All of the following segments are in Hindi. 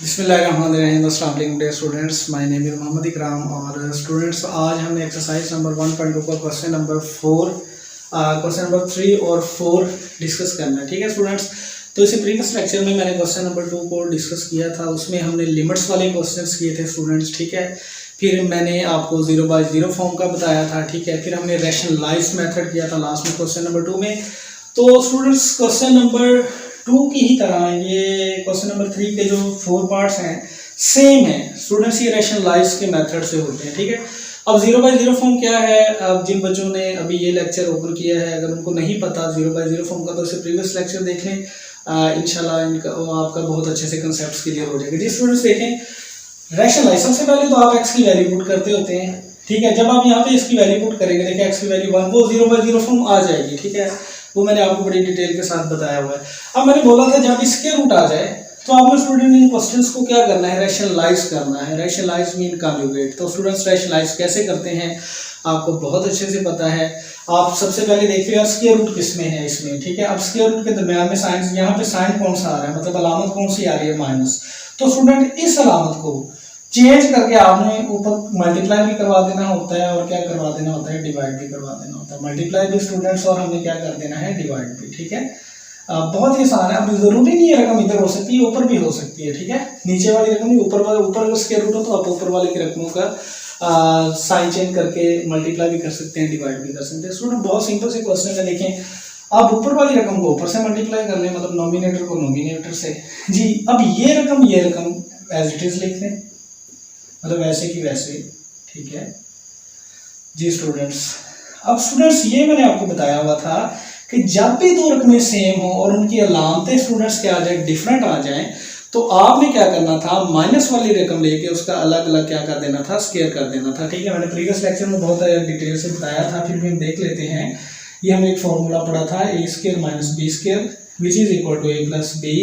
बिस्मिल्लाहिर्रहमानिर्रहीम। अस्सलाम वालेकुम dear students, my name is Mohammed Ikram. और स्टूडेंट्स आज हमने एक्सरसाइज नंबर 1.2 का क्वेश्चन नंबर 3 और 4 डिस्कस करना है। ठीक है स्टूडेंट्स, तो इसे प्रीवियस लेक्चर में मैंने क्वेश्चन नंबर 2 को डिस्कस किया था, उसमें हमने लिमिट्स वाले क्वेश्चंस किए थे स्टूडेंट्स। ठीक है, फिर मैंने आपको 0 बाय 0 फॉर्म का बताया था। ठीक है, फिर हमने रैशनलाइज मेथड किया था लास्ट में क्वेश्चन नंबर 2 में। तो स्टूडेंट्स क्वेश्चन नंबर 2 की ही तरह ये क्वेश्चन नंबर 3 के जो 4 पार्ट्स हैं सेम है स्टूडेंट्स, ये रैशनलाइज के मेथड से होते हैं। ठीक है, अब 0 बाय 0 फॉर्म क्या है, अब जिन बच्चों ने अभी ये लेक्चर ओपन किया है अगर उनको नहीं पता 0 बाय 0 फॉर्म का तो इसे प्रीवियस लेक्चर देख लें, इंशाल्लाह इनका आपका बहुत अच्छे से कंसेप्ट क्लियर हो जाएगा। जी स्टूडेंट्स देखें, रैशनलाइज सबसे पहले तो आप x की वैल्यू पुट करते होते हैं। ठीक है, जब आप यहाँ पे इसकी वैल्यू पुट करेंगे, देखिए x की वैल्यू 1, वो 0 बाय 0 फॉर्म आ जाएगी। ठीक है, वो मैंने आपको बड़ी डिटेल के साथ बताया हुआ है। अब मैंने बोला था जब इसके रूट आ जाए तो आपने स्टूडेंट इन क्वेश्चंस को क्या करना है, रैशनलाइज करना है। Rationalize mean conjugate. तो स्टूडेंट्स रैशनलाइज कैसे करते हैं आपको बहुत अच्छे से पता है। आप सबसे पहले देखिए यार स्क्वायर रूट किस में है इसमें। ठीक है, अब स्क्वायर रूट के दरमियान में साइन, यहाँ पे साइन कौन सा आ रहा है, मतलब अलामत कौन सी आ रही है, माइनस। तो स्टूडेंट इस अलामत को चेंज करके आपने ऊपर मल्टीप्लाई भी करवा देना होता है और क्या करवा देना होता है, डिवाइड भी करवा देना होता है। मल्टीप्लाई भी स्टूडेंट्स और हमने क्या कर देना है, डिवाइड भी। ठीक है, बहुत ही आसान है। अब जरूरी नहीं है रकम इधर हो सकती है, ऊपर भी हो सकती है। ठीक है, नीचे वाली रकम भी ऊपर अगर स्क्वायर रूट हो तो आप ऊपर वाले की रकमों का साइन चेंज करके मल्टीप्लाई भी कर सकते हैं, डिवाइड भी कर सकते हैं। स्टूडेंट बहुत सिंपल से क्वेश्चन है, देखें आप ऊपर वाली रकम को ऊपर से मल्टीप्लाई कर लें, मतलब नॉमिनेटर को नॉमिनेटर से। जी, अब ये रकम एज इट इज लिख लें, मतलब वैसे की वैसे। ठीक है जी स्टूडेंट्स, अब स्टूडेंट्स ये मैंने आपको बताया हुआ था कि जब भी दो रकमें सेम हो और उनकी अलामतें स्टूडेंट्स क्या आ जाए, डिफरेंट आ जाएं, तो आपने क्या करना था, माइनस वाली रकम लेके उसका अलग अलग क्या कर देना था, स्क्वायर कर देना था। ठीक है, मैंने प्रीवियस लेक्चर में बहुत डिटेल से बताया था, फिर भी हम देख लेते हैं। ये हमने एक फॉर्मूला पढ़ा था, A square minus B square which is equal to A plus B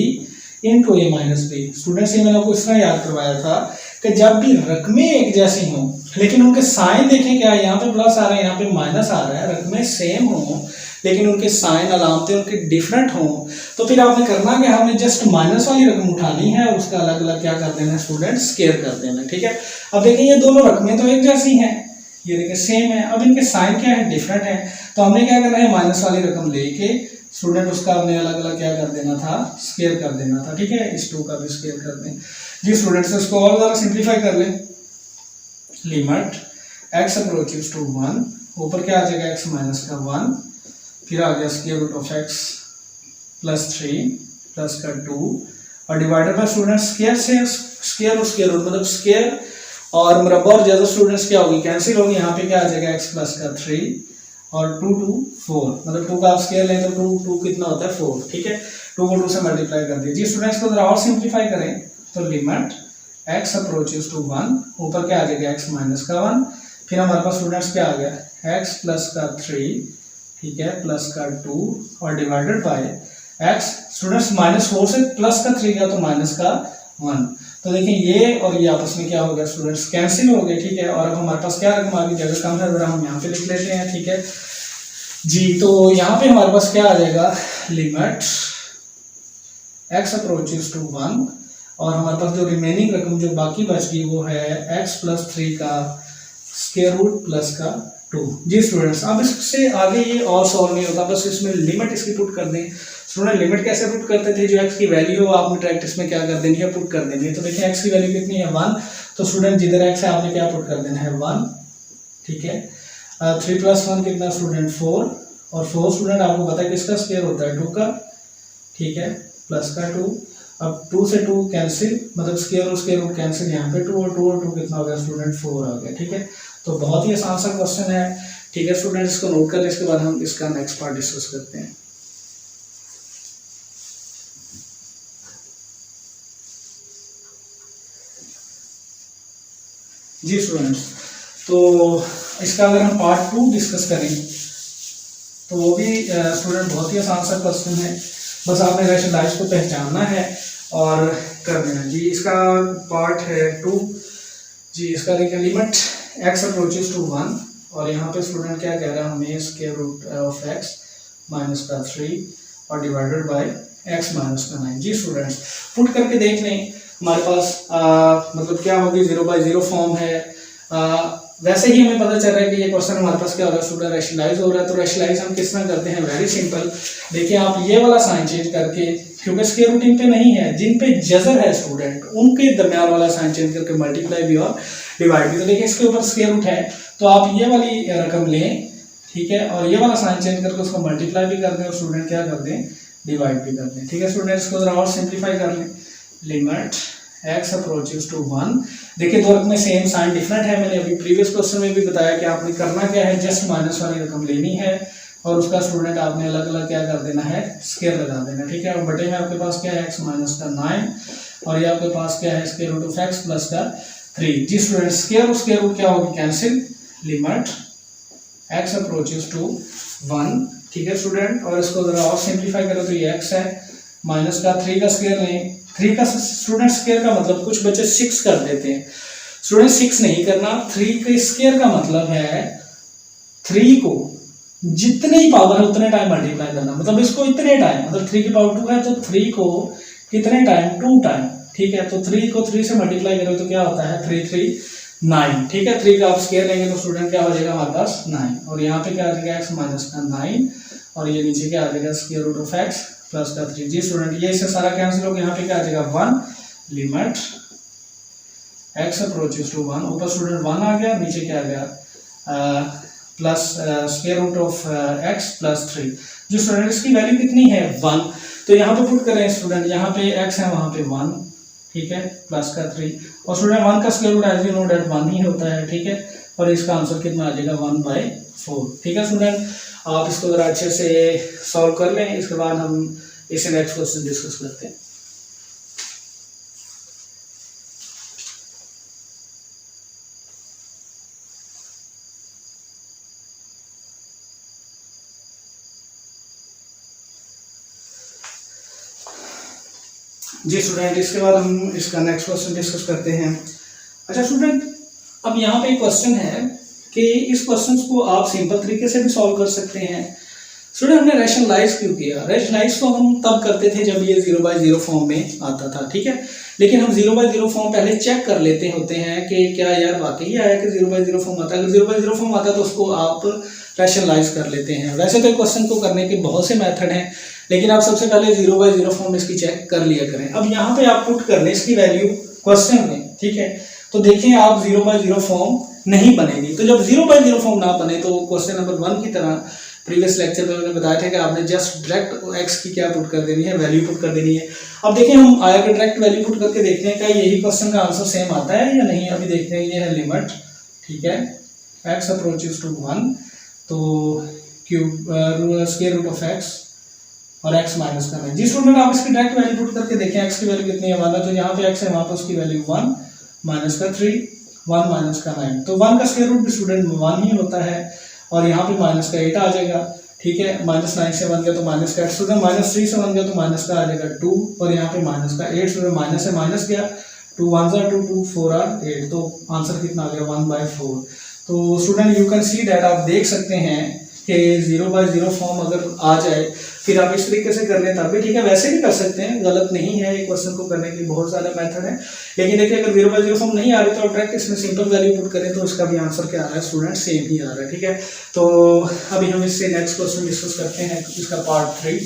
into A minus B. Students ये मैंने आपको इस तरह याद करवाया था कि जब भी रकमें एक जैसी हों लेकिन उनके साइन देखें, क्या यहाँ पे प्लस आ रहा है, यहाँ पे माइनस आ रहा है, रकमें सेम हों लेकिन उनके साइन अलामतें उनके डिफरेंट हों, तो फिर आपने करना कि हमने जस्ट माइनस वाली रकम उठानी है और उसका अलग अलग क्या कर देना है स्टूडेंट, स्क्वायर कर देना है। ठीक है, अब देखिए ये दोनों रकमें तो एक जैसी हैं, ये देखिए सेम है, अब इनके साइन क्या है, डिफरेंट है। तो हमने क्या करना है, माइनस वाली रकम लेके स्टूडेंट उसका हमने अलग अलग क्या कर देना था, स्क्वायर कर देना था। ठीक है, इस 2 का भी स्क्वायर कर दें। जी स्टूडेंट्स, इसको और ज़रा सिंप्लीफाई कर लें। लिमिट x अप्रोचेस टू 1, ऊपर क्या आ जाएगा, x माइनस का 1, फिर आ गया square root of x plus 3 plus का 2 और डिवाइडेड बाय स्टूडेंट स्क्वायर से स्क्वायर और स्क्वायर रूट, मतलब स्क्वायर और मुरब्बा और जैसा स्टूडेंट्स क्या होगी, कैंसिल होगी। यहाँ पे क्या आ जाएगा, x प्लस का 3 और 2 2 4, मतलब 2 का आप स्क्वायर लें तो 2 कितना होता है, 4। ठीक है, 2 को 2 से मल्टीप्लाई कर दिए। जी स्टूडेंट्स को जरा और सिंप्लीफाई करें तो लिमिट x अप्रोचेस टू 1, ऊपर क्या आ जाएगा, x माइनस का 1, फिर हमारे पास स्टूडेंट्स क्या आ गया, x प्लस का 3, ठीक है, प्लस का 2 और divided by x। Students minus 4 से प्लस का 3 गया तो माइनस का 1। तो देखिए ये और ये आपस में क्या हो गया स्टूडेंट्स, कैंसिल हो गए। ठीक है, और अब हमारे पास क्या रकम आ गई, जगह कम है जरा हम यहाँ पे लिख लेते हैं। ठीक है जी, तो यहाँ पे हमारे पास क्या आ जाएगा, लिमिट x अप्रोचेस टू 1 और हमारे पास जो रिमेनिंग रकम जो बाकी बच गई वो है x प्लस 3 का स्क्वायर रूट प्लस का 2। जी स्टूडेंट्स, अब इससे आगे ये और सॉल्व नहीं होता, बस इसमें लिमिट इसकी पुट कर दें। स्टूडेंट लिमिट कैसे पुट करते थे, जो x की वैल्यू हो आपने प्रैक्टिस में क्या कर देनी है, पुट कर देनी है। तो देखिए x की वैल्यू कितनी है, 1, तो स्टूडेंट जिधर x है आपने क्या पुट कर देना है, 1। ठीक है, 3 प्लस 1 कितना स्टूडेंट, 4 और 4 स्टूडेंट आपको पता है किसका स्क्वायर होता है, 2 का। ठीक है, प्लस का 2, अब 2 से 2 कैंसिल, मतलब स्क्वायर और स्क्वायर रूट कैंसिल, यहाँ पे 2 और 2 और 2 कितना हो गया स्टूडेंट, 4 आ गया। ठीक है, तो बहुत ही आसान सा क्वेश्चन है। ठीक है स्टूडेंट, इसको नोट कर लें, इसके बाद हम इसका नेक्स्ट पार्ट डिस्कस करते हैं। जी स्टूडेंट्स, तो इसका अगर हम पार्ट 2 डिस्कस करें तो वो भी स्टूडेंट बहुत ही आसान सा क्वेश्चन है, बस आपने रैशनलाइज को पहचानना है और कर देना। जी इसका पार्ट है 2। जी इसका देखिए, लिमिट x अप्रोचेस टू 1 और यहाँ पे स्टूडेंट क्या कह रहा है हमें, square root of x minus का 3 और डिवाइडेड बाय x माइनस का 9। जी स्टूडेंट्स, पुट करके देख लें हमारे पास मतलब क्या होगी, 0/0 फॉर्म है। वैसे ही हमें पता चल रहा है कि ये क्वेश्चन हमारे पास क्या हो रहा है स्टूडेंट, रैशनलाइज हो रहा है। तो रैशनलाइज हम किस तरह करते हैं, वेरी सिंपल। देखिए आप ये वाला साइन चेंज करके, क्योंकि स्क्वायर रूट इन पे नहीं है, जिन पे जजर है स्टूडेंट उनके दरमियान वाला साइन चेंज करके मल्टीप्लाई भी और डिवाइड भी। तो देखिए इसके ऊपर स्क्वायर रूट है, तो आप ये वाली रकम लें, ठीक है, और ये वाला साइन चेंज करके उसको मल्टीप्लाई भी कर दें और स्टूडेंट क्या कर दें, डिवाइड भी कर दें। ठीक है स्टूडेंट, इसको जरा और सिंप्लीफाई कर लें। Limit x approaches to 1। देखिए दो रकमें सेम, साइन डिफरेंट है। मैंने अभी प्रीवियस क्वेश्चन में भी बताया कि आपने करना क्या है, जस्ट माइनस वाली रकम लेनी है और उसका स्टूडेंट आपने अलग अलग क्या कर देना है, स्क्वायर लगा देना। ठीक है, और बटे में आपके पास क्या है, x माइनस का 9 और ये आपके पास क्या है, square root of x plus का 3। जी स्टूडेंट, स्क्वायर और स्क्वायर रूट क्या होगी, cancel. Limit x approaches to 1। ठीक है स्टूडेंट, और इसको जरा और सिंप्लीफाई करो तो ये x है, माइनस का 3 का स्क्वायर लें। 3 का स्टूडेंट स्क्वायर का मतलब कुछ बच्चे 6 कर देते हैं। स्टूडेंट 6 नहीं करना, 3 के स्क्वायर का मतलब है 3 को जितने ही पावर है उतने टाइम मल्टीप्लाई करना, मतलब इसको इतने टाइम, मतलब 3 की पावर 2 है तो 3 को कितने टाइम, 2 टाइम। ठीक है, तो 3 को 3 से मल्टीप्लाई करो तो क्या होता है, 3 3 9। ठीक है, 3 का आप स्क्वायर लेंगे तो स्टूडेंट क्या हो जाएगा हमारे पास 9, और यहाँ पे क्या आ जाएगा x माइनस का 9 और ये नीचे क्या आ जाएगा, square root of x plus का 3। जी स्टूडेंट, ये इससे सारा कैंसिल हो गया, यहाँ पे क्या आ जाएगा 1। लिमिट x अप्रोचेस टू 1, ऊपर स्टूडेंट 1 आ गया, नीचे क्या आ गया plus square root of x plus 3। जो स्टूडेंट इसकी वैल्यू कितनी है, 1, तो यहाँ पे पुट करें स्टूडेंट, यहाँ पे x है वहाँ पे 1, ठीक है, प्लस का 3, और स्टूडेंट 1 का square root as you know that 1 ही होता है। ठीक है, और इसका आंसर कितना आ जाएगा, 1/4। ठीक है स्टूडेंट, आप इसको जरा अच्छे से सॉल्व कर लें, इसके बाद हम इसे नेक्स्ट क्वेश्चन डिस्कस करते हैं। जी स्टूडेंट, इसके बाद हम इसका नेक्स्ट क्वेश्चन डिस्कस करते हैं। अच्छा स्टूडेंट, अब यहाँ पे एक क्वेश्चन है कि इस क्वेश्चन को आप सिंपल तरीके से भी सॉल्व कर सकते हैं। स्टूडेंट, हमने रैशनलाइज क्यों किया, रैशनलाइज तो हम तब करते थे जब ये 0/0 फॉर्म में आता था। ठीक है, लेकिन हम 0/0 फॉर्म पहले चेक कर लेते होते हैं कि क्या यार वाकई आया कि 0/0 फॉर्म आता है। अगर 0/0 फॉर्म आता है तो उसको आप रैशनलाइज कर लेते हैं। वैसे तो क्वेश्चन को करने के बहुत से मेथड हैं, लेकिन आप सबसे पहले 0/0 फॉर्म इसकी चेक कर लिया करें। अब यहाँ पे आप पुट कर लें इसकी वैल्यू क्वेश्चन में। ठीक है, तो देखिए आप 0/0 फॉर्म नहीं बनेगी, तो जब 0/0 फॉर्म ना बने तो क्वेश्चन नंबर 1 की तरह प्रीवियस लेक्चर में मैंने बताया था कि आपने जस्ट डायरेक्ट x की क्या पुट कर देनी है, वैल्यू पुट कर देनी है। अब देखिए हम आया कि डायरेक्ट वैल्यू पुट करके देखते हैं क्या यही क्वेश्चन का आंसर सेम आता है या नहीं। अभी देखते हैं, ये है लिमिट, ठीक है, x अप्रोचेस टू 1, तो cube square root of x और x माइनस का 9। जी स्टूडेंट, आप इसकी डायरेक्ट वैल्यू पुट करके देखें, x की वैल्यू कितनी है 1 है, तो यहाँ पे x है, वहाँ पे उसकी वैल्यू 1 माइनस का 3, 1 माइनस का 9, तो 1 का स्क्वायर रूट भी स्टूडेंट 1 ही होता है, और यहाँ पे माइनस का 8 आ जाएगा। ठीक है, -9 से 1 गया तो माइनस का 8, स्टूडेंट -3 से 1 गया तो माइनस का आ जाएगा 2, और यहाँ पे माइनस का 8, स्टूडेंट माइनस से माइनस गया, 2 1 2 2 4 8, तो आंसर कितना आ गया 1/4। तो student you can see that, आप देख सकते हैं कि 0/0 फॉर्म अगर आ जाए फिर आप इस तरीके से कर लें तब भी ठीक है, वैसे भी कर सकते हैं, गलत नहीं है। एक क्वेश्चन को करने के बहुत सारे मेथड है, लेकिन देखिए अगर 0/0 फॉर्म नहीं आ रही तो आप डायरेक्ट इसमें सिंपल वैल्यू पुट करें तो इसका भी आंसर क्या आ रहा है स्टूडेंट, सेम ही आ रहा है। ठीक है, तो अभी हम इससे नेक्स्ट क्वेश्चन डिस्कस करते हैं, इसका पार्ट 3।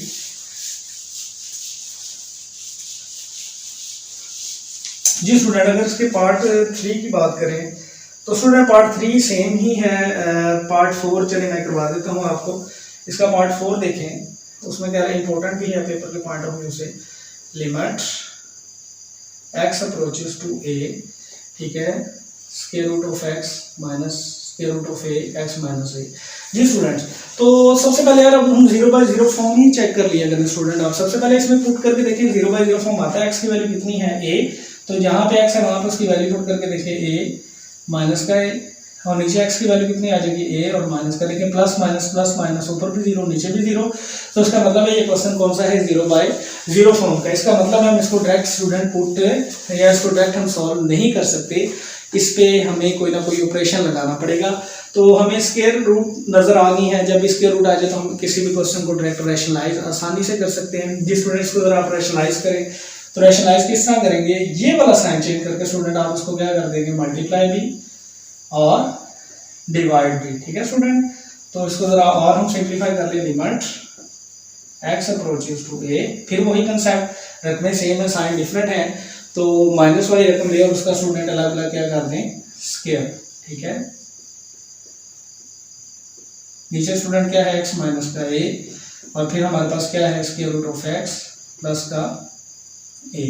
जी स्टूडेंट, अगर इसके पार्ट 3 की बात करें तो स्टूडेंट पार्ट 3 सेम ही है। पार्ट 4 चलिए मैं करवा देता हूँ आपको। इसका पार्ट 4 देखें, उसमें क्या है, इंपॉर्टेंट भी है पेपर के पॉइंट ऑफ व्यू से। Limit x approaches to a, ठीक है, square root of x minus square root of a, x minus a। जी स्टूडेंट्स, तो सबसे पहले यार अब हम 0/0 फॉर्म ही चेक कर लिया करें स्टूडेंट। आप सबसे पहले इसमें पुट करके देखिए 0/0 फॉर्म आता है, x की वैल्यू कितनी है a, तो जहाँ पे x है वहाँ पे उसकी वैल्यू पुट करके देखिए a माइनस का a, और नीचे x की वैल्यू कितनी आ जाएगी a और माइनस का, लेकिन प्लस माइनस ऊपर भी 0 नीचे भी 0, तो इसका मतलब है ये क्वेश्चन कौन सा है 0/0 फॉर्म का। इसका मतलब हम इसको डायरेक्ट स्टूडेंट पुट या इसको डायरेक्ट हम सॉल्व नहीं कर सकते, इस पे हमें कोई ना कोई ऑपरेशन लगाना पड़ेगा। तो हमें स्क्वायर रूट नजर आ गई है, जब स्क्वायर रूट आ जाए तो हम किसी भी क्वेश्चन को डायरेक्ट रैशनलाइज आसानी से कर सकते हैं। जिस स्टूडेंट्स को अगर आप रैशनलाइज करें तो रैशनलाइज किस तरह करेंगे, ये वाला साइन चेंज करके स्टूडेंट आप उसको क्या कर देंगे मल्टीप्लाई भी और डिवाइड भी, ठीक है स्टूडेंट। तो इसको जरा और हम सिंप्लीफाई कर ले, limit x approaches to a, फिर वही कंसेप्ट, रकमें सेम है साइन डिफरेंट है, तो माइनस वाली रकम ले और उसका स्टूडेंट अलग अलग क्या कर दें स्क्वायर, ठीक है। नीचे स्टूडेंट क्या है x माइनस का a, और फिर हमारे पास क्या है square root of x plus का a।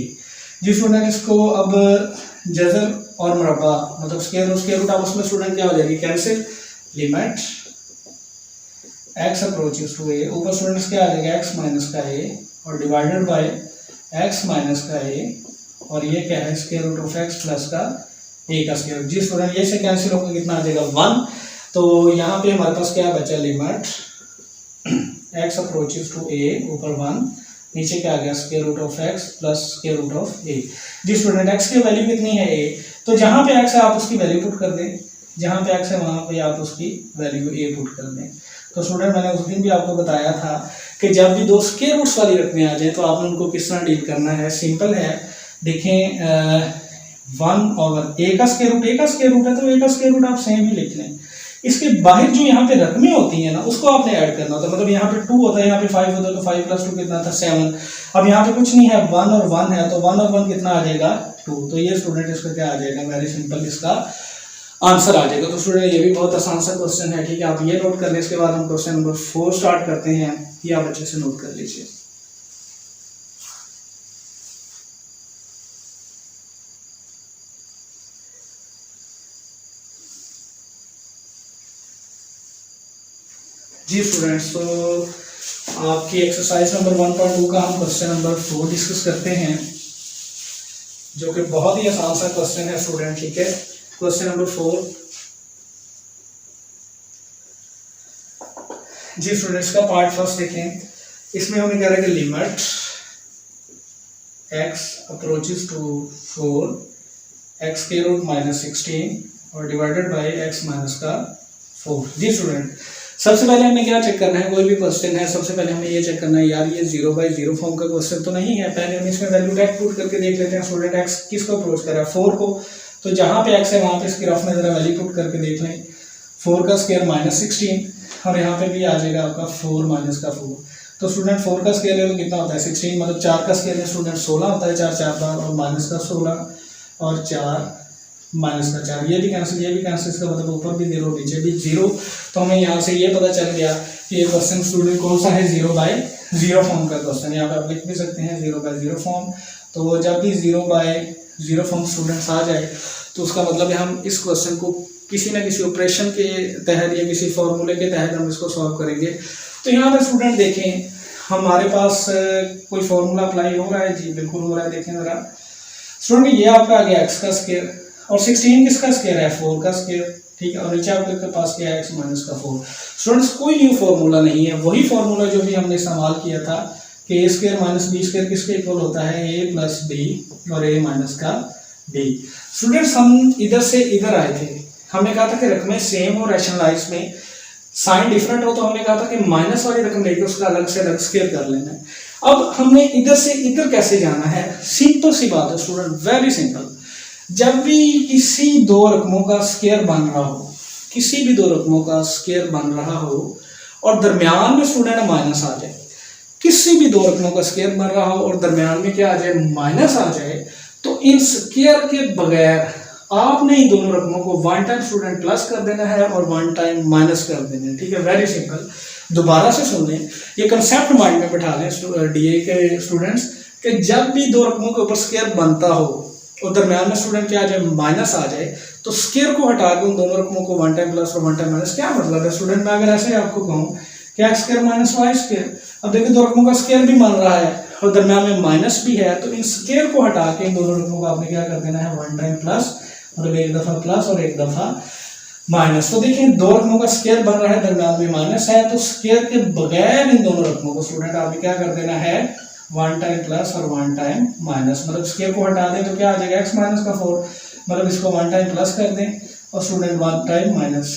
जी स्टूडेंट इसको अब जज़र और मुरब्बा मतलब स्क्वायर रूट, अब उसमें स्टूडेंट क्या हो जाएगी cancel, limit x approaches to a, ऊपर स्टूडेंट्स क्या आ जाएगा x माइनस का a और डिवाइडेड बाय x माइनस का a, और ये क्या है square root of x plus का a का स्क्वायर। जी स्टूडेंट ये से कैंसिल होकर कितना आ जाएगा 1, तो यहाँ पे हमारे पास क्या बचा, limit x approaches to a ऊपर 1, नीचे क्या आ गया square root of x plus square root of a। जी स्टूडेंट x की वैल्यू कितनी है a, तो जहाँ पे x है आप उसकी वैल्यू पुट कर दें, जहाँ पे x है वहाँ पे आप उसकी वैल्यू a पुट कर दें। तो स्टूडेंट मैंने उस दिन भी आपको बताया था कि जब भी दो स्क्वायर रूट्स वाली रकमें आ जाए तो आपने उनको किस तरह डील करना है, सिंपल है। देखें 1 ओवर a का स्क्वायर रूट है, तो a का स्क्वायर रूट आप सेम ही लिख लें। इसके बाहर जो यहाँ पे रकमें होती हैं ना उसको आपने ऐड करना होता है, मतलब यहाँ पे 2 होता है, यहाँ पे 5 होता है, तो 5 + 2 कितना था 7। अब यहाँ पे कुछ नहीं है, 1 और 1 है, तो 1 और 1 कितना आ जाएगा 2, तो ये स्टूडेंट इसका क्या आ जाएगा, वेरी सिंपल इसका आंसर आ जाएगा। तो स्टूडेंट ये भी बहुत आसान सा क्वेश्चन है, ठीक है, आप ये नोट कर लें। इसके बाद हम क्वेश्चन नंबर 4 स्टार्ट करते हैं, ये आप अच्छे से नोट कर लीजिए। जी स्टूडेंट्स, तो आपकी एक्सरसाइज नंबर 1.2 का हम क्वेश्चन नंबर 4 डिस्कस करते हैं, जो कि बहुत ही आसान सा क्वेश्चन है स्टूडेंट, ठीक है। क्वेश्चन नंबर 4, जी स्टूडेंट्स का पार्ट फर्स्ट देखें। इसमें हमें कह रहा है कि limit x approaches to 4 x के रूट -16 और डिवाइडेड बाय x माइनस का 4। जी स्टूडेंट सबसे पहले हमें क्या चेक करना है, कोई भी क्वेश्चन है सबसे पहले हमें ये चेक करना है यार ये 0/0 फॉर्म का क्वेश्चन तो नहीं है। पहले हम इसमें वैल्यू डायरेक्ट पुट करके देख लेते हैं स्टूडेंट। x किसको अप्रोच कर रहा है 4 को, तो जहाँ पे x है वहाँ पे इसकी रफ में जरा वैल्यू पुट करके देख लें। 4 का स्क्वायर -16 और यहाँ पे भी आ जाएगा आपका 4 माइनस का 4। तो स्टूडेंट 4 का स्क्वायर है तो कितना होता है 16, मतलब 4 का स्क्वायर में स्टूडेंट 16 होता है, 4 4 बार, और माइनस का 16 और 4 माइनस का 4, ये भी कैंसिल ये भी कैंसिल, इसका मतलब ऊपर भी 0 नीचे भी 0। तो हमें यहाँ से ये पता चल गया कि ये क्वेश्चन स्टूडेंट कौन सा है 0/0 फॉर्म का क्वेश्चन। यहाँ पे आप लिख भी सकते हैं 0/0 फॉर्म। तो जब भी 0/0 फॉर्म स्टूडेंट्स आ जाए तो उसका मतलब है हम इस क्वेश्चन को किसी ना किसी ऑपरेशन के तहत या किसी फॉर्मूले के तहत हम इसको सॉल्व करेंगे। तो यहाँ पे स्टूडेंट देखें हमारे पास कोई फॉर्मूला अप्लाई हो रहा है, जी बिल्कुल हो रहा है। देखें जरा स्टूडेंट ये आपका आ गया x का स्क्वायर और 16 किसका स्क्वायर है 4 का स्क्वायर, ठीक है, और नीचे आपके पास क्या है x माइनस का 4। स्टूडेंट्स कोई न्यू फॉर्मूला नहीं है, वही फॉर्मूला जो भी हमने इस्तेमाल किया था कि a square minus b square किसके इक्वल होता है a प्लस b और a माइनस का b। स्टूडेंट्स हम इधर से इधर आए थे, हमने कहा था कि रकमें सेम हो, रैशनलाइज में साइन डिफरेंट हो, तो हमने कहा था कि माइनस वाली रकम लेके उसका अलग से अलग स्क्वायर कर लेना है। अब हमने इधर से इधर कैसे जाना है, सिंपल सी बात है स्टूडेंट, वेरी सिंपल। जब भी किसी दो रकमों का स्क्वायर बन रहा हो, किसी भी दो रकमों का स्क्वायर बन रहा हो और दरमियान में स्टूडेंट माइनस आ जाए, किसी भी दो रकमों का स्क्वायर बन रहा हो और दरमियान में क्या आ जाए माइनस आ जाए, तो इन स्क्वायर के बगैर आपने इन दोनों रकमों को वन टाइम स्टूडेंट प्लस कर देना है और वन टाइम माइनस कर देना है, ठीक है, वेरी सिंपल। दोबारा से सुन लें, ये कंसेप्ट माइंड में बैठा लें डीए के स्टूडेंट्स कि जब भी दो रकमों के ऊपर स्क्वायर बनता हो और दरमियान में स्टूडेंट क्या आ जाए माइनस आ जाए, तो स्क्वायर को हटा के उन दोनों रकमों को वन टाइम प्लस और वन टाइम माइनस, क्या मतलब है स्टूडेंट। मैं अगर ऐसे आपको कहूँ कि x square minus Y square, अब देखिए दो रकमों का स्क्वायर भी बन रहा है और दरमियान में माइनस भी है, तो इन स्क्वायर को हटा के इन दोनों रकमों को आपने क्या कर देना है वन टाइम प्लस, मतलब एक दफा प्लस और एक दफा माइनस। तो देखिए दो रकमों का स्क्वायर बन रहा है, दरम्यान में माइनस है, तो स्क्वायर के बगैर इन दोनों रकमों को स्टूडेंट आपने क्या कर देना है, 1 टाइम प्लस और 1 टाइम माइनस। मतलब स्क्वायर को हटा दें तो क्या आ जाएगा, x माइनस का 4, मतलब इसको 1 टाइम प्लस कर दें और स्टूडेंट 1 टाइम माइनस,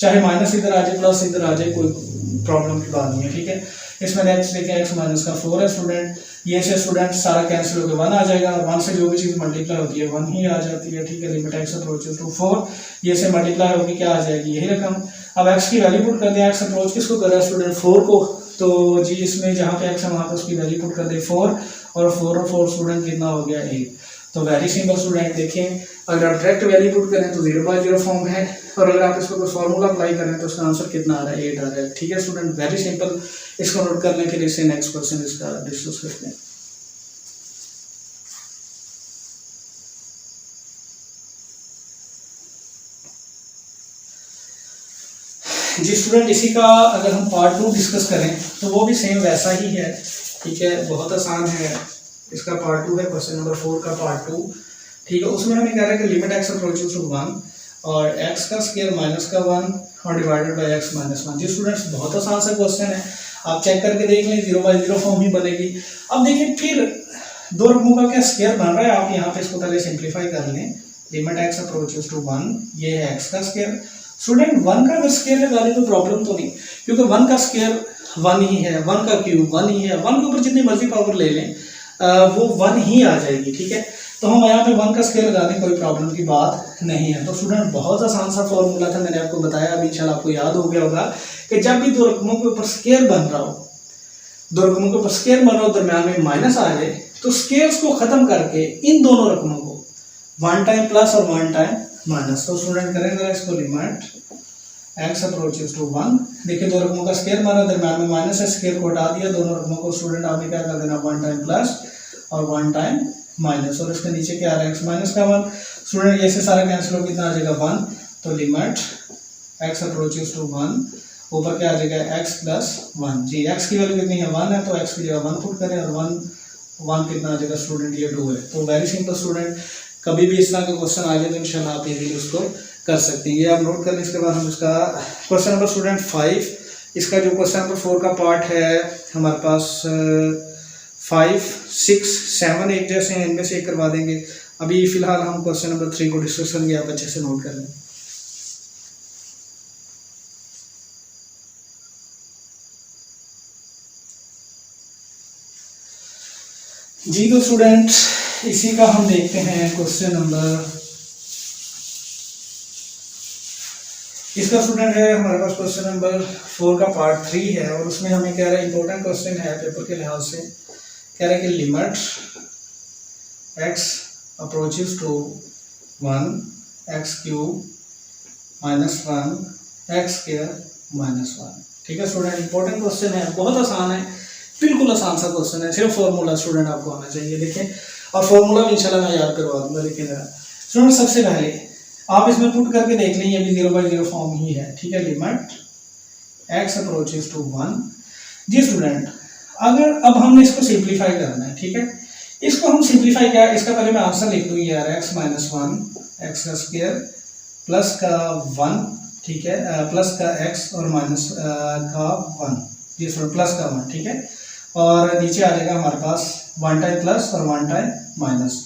चाहे माइनस इधर आ जाए प्लस इधर आ जाए, कोई प्रॉब्लम की बात नहीं है, ठीक है। इसमें नेक्स्ट देखिए x माइनस का 4 है स्टूडेंट, ये से स्टूडेंट सारा कैंसिल होकर 1 आ जाएगा, और 1 से जो भी चीज़ मल्टीप्लाई होती है 1 ही आ जाती है, ठीक है। लिमिट x अप्रोचेस टू 4, ये से मल्टीप्लाई होकर क्या आ जाएगी, यही रकम। अब x की वैल्यू पुट कर दें, x अप्रोच किसको कर रहा है स्टूडेंट, 4 को, तो जी इसमें जहाँ पे x है वहाँ पे उसकी वैल्यू पुट कर दे 4, और 4 और 4 स्टूडेंट कितना हो गया 8। तो वेरी सिंपल स्टूडेंट, देखें अगर आप डायरेक्ट वैल्यू पुट करें तो 0/0 फॉर्म है, और अगर आप इसको कोई फॉर्मूला अप्लाई करें तो उसका आंसर कितना आ रहा है, 8 आ रहा है, ठीक है स्टूडेंट। वेरी सिंपल, इसको नोट कर लें, फिर इससे नेक्स्ट क्वेश्चन इसका डिस्कस करते हैं। जी स्टूडेंट, इसी का अगर हम पार्ट 2 डिस्कस करें तो वो भी सेम वैसा ही है, ठीक है, बहुत आसान है। इसका पार्ट 2 है, क्वेश्चन नंबर 4 का पार्ट 2, ठीक है। उसमें हमें कह रहा है कि लिमिट x अप्रोचेस टू 1 और x का स्क्वायर माइनस का 1 और डिवाइडेड बाय x माइनस 1। जी स्टूडेंट्स, बहुत आसान सा क्वेश्चन है, आप चेक करके देख लें, 0/0 फॉर्म ही बनेगी। अब देखिए फिर दो रकमों का क्या स्क्वायर बन रहा है, आप यहाँ पे इसको पहले सिंप्लीफाई कर लें। लिमिट x अप्रोचेस टू 1, ये है x का स्क्वायर। स्टूडेंट 1 का अगर स्क्वायर लगा दें तो प्रॉब्लम तो नहीं, क्योंकि 1 का स्क्वायर 1 ही है, 1 का क्यूब 1 ही है, 1 के ऊपर जितनी मर्जी पावर ले लें वो 1 ही आ जाएगी, ठीक है। तो हम यहाँ पे 1 का स्क्वायर लगा दें, कोई प्रॉब्लम की बात नहीं है। तो स्टूडेंट बहुत आसान सा फॉर्मूला था, मैंने आपको बताया, अभी इंशाल्लाह आपको याद हो गया होगा कि जब भी दो रकमों के ऊपर स्क्वायर बन रहा हो, दो रकमों के ऊपर स्क्वायर बन रहा हो, दरम्यान में माइनस आ जाए, तो स्क्वायर्स को खत्म करके इन दोनों रकमों को 1 टाइम प्लस और 1 टाइम माइनस। तो स्टूडेंट करेंगे इसको, लिमिट x अप्रोचेस टू 1, देखिए दो रकमों का स्क्वायर माना, दरम्यान में माइनस है, स्क्वायर को हटा दिया, दोनों रकमों को स्टूडेंट आपने क्या कर देना, 1 टाइम प्लस और 1 टाइम माइनस, और इसके नीचे क्या आ रहा है, x माइनस का 1। स्टूडेंट ये से सारा कैंसिल हो, कितना आ जाएगा 1, तो लिमिट x अप्रोचेस टू 1, ऊपर क्या आ जाएगा x प्लस 1। जी x की वैल्यू कितनी है, 1 है, तो x की जगह 1 पुट करें, और 1 कितना आ जाएगा स्टूडेंट, ये 2 है। तो वेरी सिंपल स्टूडेंट, कभी भी इस तरह का क्वेश्चन आ जाए तो इंशाल्लाह आप इजीली उसको कर सकते हैं। ये आप नोट कर लें। इसके बाद हम इसका क्वेश्चन नंबर स्टूडेंट 5, इसका जो क्वेश्चन नंबर 4 का पार्ट है हमारे पास 5, 6, 7 एक जैसे हैं, इनमें से एक करवा देंगे। अभी फिलहाल हम क्वेश्चन नंबर 3 को डिस्कस करेंगे, आप अच्छे से नोट कर लें। जी तो स्टूडेंट, इसी का हम देखते हैं क्वेश्चन नंबर, इसका स्टूडेंट है हमारे पास क्वेश्चन नंबर 4 का पार्ट 3 है, और उसमें हमें कह रहा है, इंपॉर्टेंट क्वेश्चन है पेपर के लिहाज से, कह रहा है कि limit x approaches to 1 x cube minus 1 x square minus 1, ठीक है स्टूडेंट। इंपॉर्टेंट क्वेश्चन है, बहुत आसान है, बिल्कुल आसान सा क्वेश्चन है, सिर्फ फॉर्मूला स्टूडेंट आपको आना चाहिए। देखें, और फॉर्मूला भी इंशाल्लाह मैं याद करवा दूंगा। लेकिन स्टूडेंट सबसे पहले आप इसमें पुट करके देख लें, ये भी 0/0 फॉर्म ही है, ठीक है। Limit x approaches to 1। जी स्टूडेंट, अगर अब हमने इसको सिंप्लीफाई करना है, ठीक है, इसको हम सिंप्लीफाई क्या, इसका पहले मैं आंसर लिख दूँ, ये आ रहा है x माइनस 1 x का स्क्वायर प्लस का 1, ठीक है, प्लस का x और माइनस का 1, जी स्टूडेंट प्लस का 1, ठीक है, और नीचे आ जाएगा हमारे पास 1 टाइम प्लस और 1 टाइम माइनस,